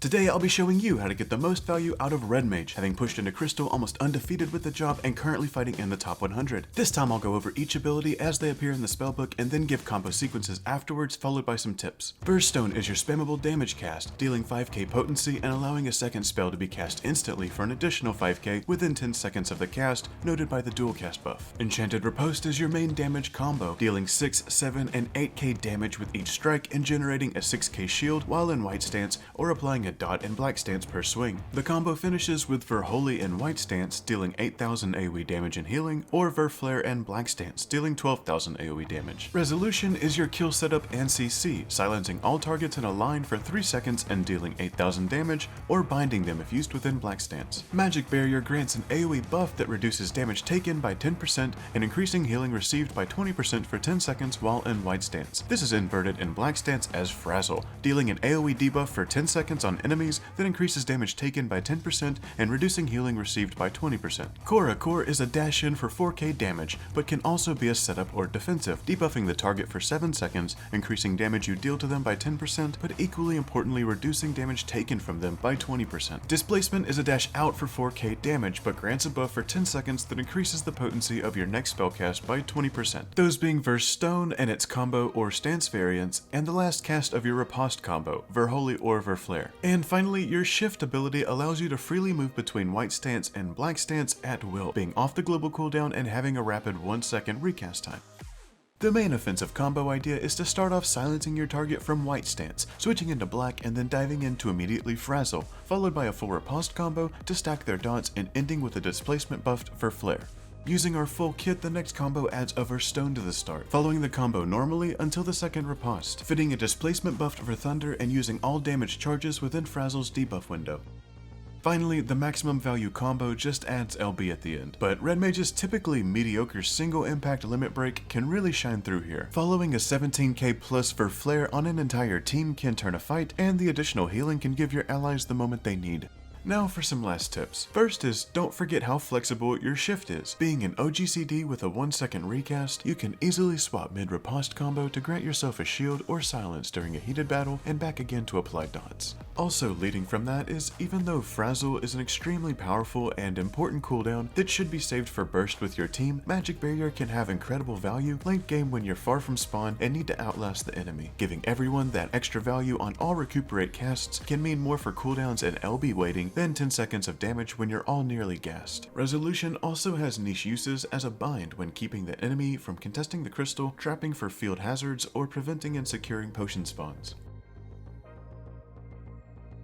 Today I'll be showing you how to get the most value out of Red Mage, having pushed into Crystal almost undefeated with the job and currently fighting in the top 100. This time I'll go over each ability as they appear in the spellbook and then give combo sequences afterwards, followed by some tips. Burst Stone is your spammable damage cast, dealing 5k potency and allowing a second spell to be cast instantly for an additional 5k within 10 seconds of the cast, noted by the dual cast buff. Enchanted Reposte is your main damage combo, dealing 6, 7, and 8k damage with each strike and generating a 6k shield while in white stance or applying a dot and black stance per swing. The combo finishes with Verholy in white stance, dealing 8000 AoE damage and healing, or Verflare and black stance, dealing 12,000 AoE damage. Resolution is your kill setup and CC, silencing all targets in a line for 3 seconds and dealing 8000 damage, or binding them if used within black stance. Magic Barrier grants an AoE buff that reduces damage taken by 10% and increasing healing received by 20% for 10 seconds while in white stance. This is inverted in black stance as Frazzle, dealing an AoE debuff for 10 seconds on enemies that increases damage taken by 10% and reducing healing received by 20%. Cora Core is a dash in for 4k damage, but can also be a setup or defensive, debuffing the target for 7 seconds, increasing damage you deal to them by 10%, but equally importantly reducing damage taken from them by 20%. Displacement is a dash out for 4k damage, but grants a buff for 10 seconds that increases the potency of your next spellcast by 20%. Those being Verse Stone and its combo or stance variants, and the last cast of your Riposte combo, Verholy or Verflare. And finally, your Shift ability allows you to freely move between white stance and black stance at will, being off the global cooldown and having a rapid 1 second recast time. The main offensive combo idea is to start off silencing your target from white stance, switching into black and then diving in to immediately Frazzle, followed by a full Riposte combo to stack their dots and ending with a displacement buffed Verflare. Using our full kit, the next combo adds a Verse Stone to the start, following the combo normally until the second Riposte, fitting a displacement buffed for Thunder and using all damage charges within Frazzle's debuff window. Finally, the maximum value combo just adds LB at the end, but Red Mage's typically mediocre single impact limit break can really shine through here. Following a 17k plus Verflare on an entire team can turn a fight, and the additional healing can give your allies the moment they need. Now for some last tips. First is, don't forget how flexible your shift is. Being an OGCD with a 1 second recast, you can easily swap mid-riposte combo to grant yourself a shield or silence during a heated battle and back again to apply dots. Also leading from that is, even though Frazzle is an extremely powerful and important cooldown that should be saved for burst with your team, Magic Barrier can have incredible value late game when you're far from spawn and need to outlast the enemy. Giving everyone that extra value on all recuperate casts can mean more for cooldowns and LB waiting than 10 seconds of damage when you're all nearly gassed. Resolution also has niche uses as a bind when keeping the enemy from contesting the crystal, trapping for field hazards, or preventing and securing potion spawns.